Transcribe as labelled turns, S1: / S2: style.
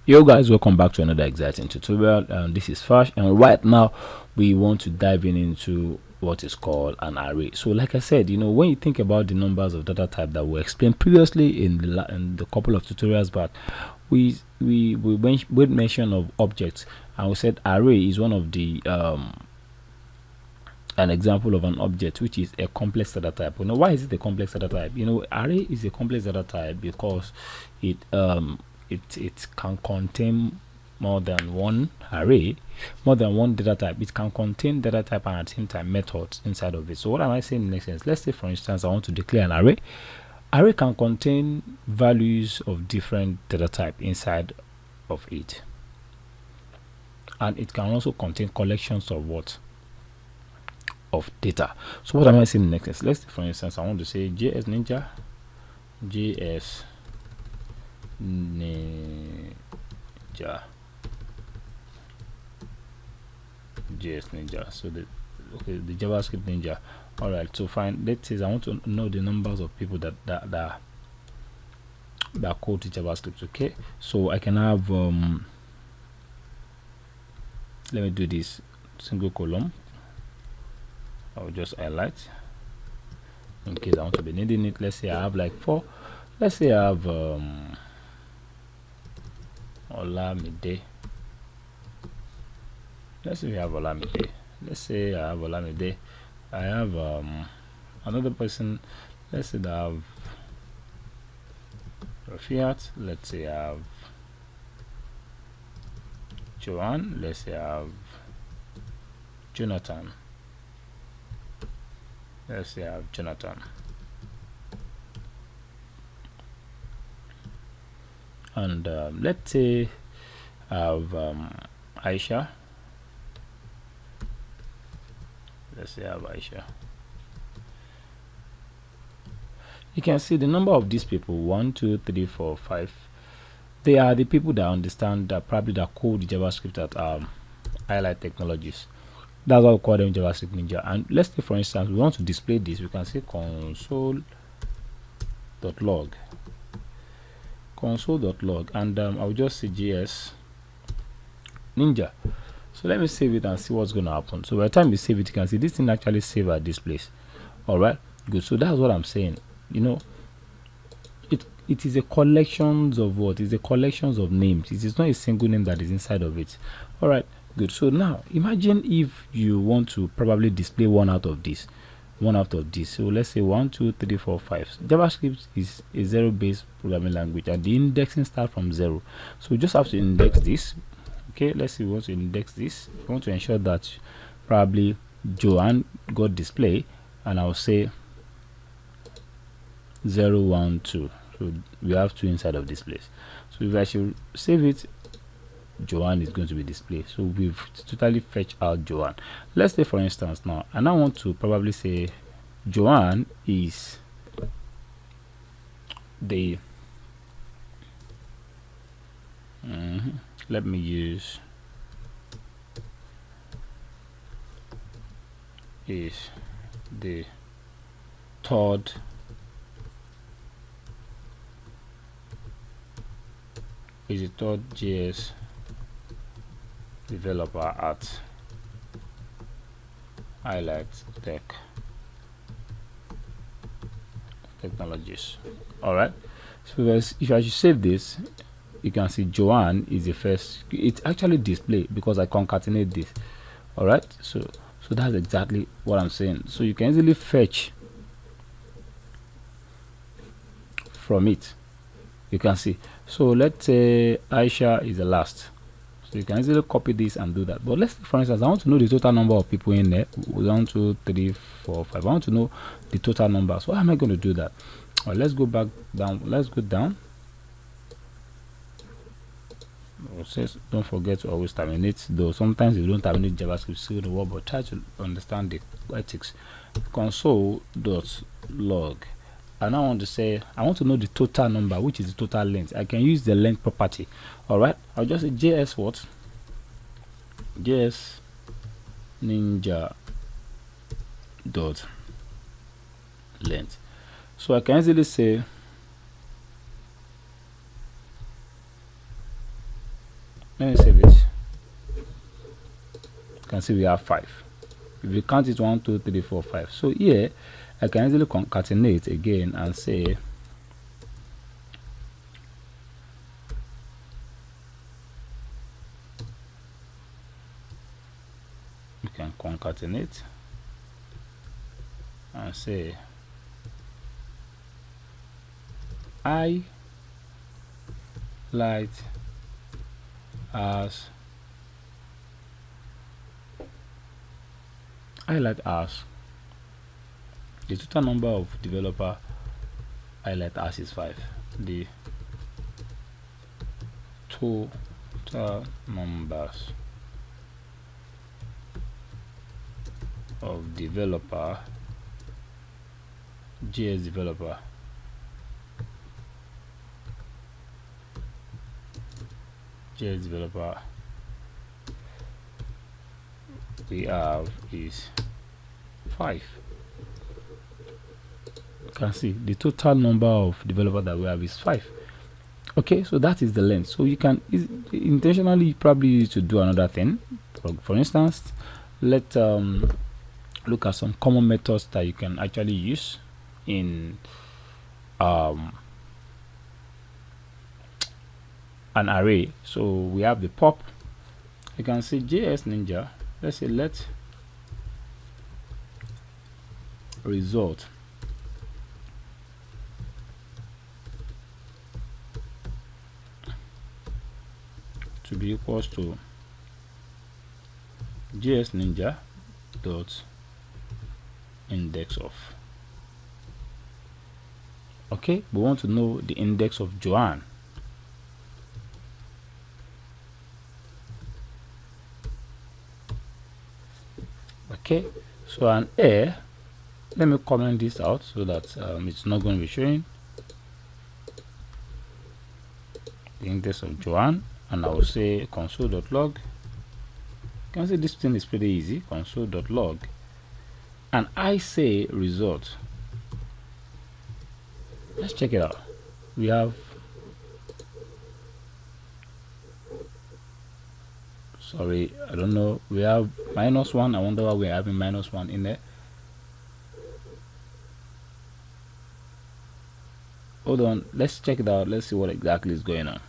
S1: Yo guys, welcome back to another exciting tutorial. This is Fash, and right now we want to dive into what is called an array. So like I said, when you think about the numbers of data type that were explained previously in the couple of tutorials back, we made mention of objects, and we said array is one of the an example of an object which is a complex data type. Why is it a complex data type? Array is a complex data type because it can contain more than one array, more than one data type. It can contain data type and at the same time methods inside of it. So what am I saying in next sense? Let's say for instance I want to declare an array. Array can contain values of different data type inside of it, and it can also contain collections of data. So what am I saying in next sense? Let's say for instance I want to say JS Ninja so the JavaScript Ninja. All right, so fine, let's say I want to know the numbers of people that code to JavaScript. Okay, so I can have let me do this single column. I'll just highlight in case I want to be needing it. Let's say I have like 4. Let's say I have Olamide. Let's say we have Olamide. Let's say I have Olamide. I have another person. Let's say that I have Rafiat. Let's say I have Joanne. Let's say I have Jonathan. Let's say I have Jonathan. And let's say I have Aisha. Let's say I have Aisha. You can see the number of these people: 1, 2, 3, 4, 5. They are the people that understand that probably that code JavaScript at Highlight Technologies. That's why we call them JavaScript Ninja. And let's say for instance we want to display this. We can say console.log, and I'll just say JS Ninja. So let me save it and see what's going to happen. So by the time you save it, you can see this thing actually save at this place. All right, good. So that's what I'm saying. It is a collections of what? It's a collections of names. It is not a single name that is inside of it. All right, good. So now imagine if you want to probably display one out of this. So let's say 1, 2, 3, 4, 5. JavaScript is a zero-based programming language, and the indexing starts from 0. So we just have to index this. Okay, let's say we want to index this. We want to ensure that probably Joanne got display, and I'll say 0, 1, 2. So we have 2 inside of this place. So if I should save it, Joanne is going to be displayed. So we've totally fetched out Joanne. Let's say for instance now, and I want to probably say Joanne is the let me use is the third JS developer at Highlight Technologies. All right, so if I should save this, you can see Joanne is the first. It's actually displayed because I concatenate this. All right, so that's exactly what I'm saying. So you can easily fetch from it. You can see. So let's say Aisha is the last. So you can easily copy this and do that. But let's say for instance I want to know the total number of people in there. 1, 2, 3, 4, 5. I want to know the total numbers. How am I going to do that? Well, let's go back down. Let's go down. Don't forget to always terminate, though sometimes you don't terminate JavaScript, still the word, but try to understand the ethics. Console.log, and I want to say I want to know the total number, which is the total length. I can use the length property. All right, I'll just say JS Ninja dot length. So I can easily say Let me save it. You can see we have 5. If you count it 1 2 3 4 5, so here I can easily concatenate again and say you can concatenate and say I light as the total number of developer highlight as is 5. The total numbers of developer JS developer we have is 5. You can see the total number of developers that we have is 5. Okay, so that is the length. So you can intentionally probably use to do another thing. For instance, let's look at some common methods that you can actually use in an array. So we have the pop. You can see JS Ninja. Let's say let result to be equals to JS Ninja dot index of. Okay, we want to know the index of Joanne. Okay, so an A, let me comment this out so that it's not going to be showing the index of Joanne, and I will say console.log. You can see this thing is pretty easy. Console.log, and I say result. Let's check it out. We have, sorry, I don't know, we have -1. I wonder why we're having -1 in there. Hold on, let's check it out. Let's see what exactly is going on.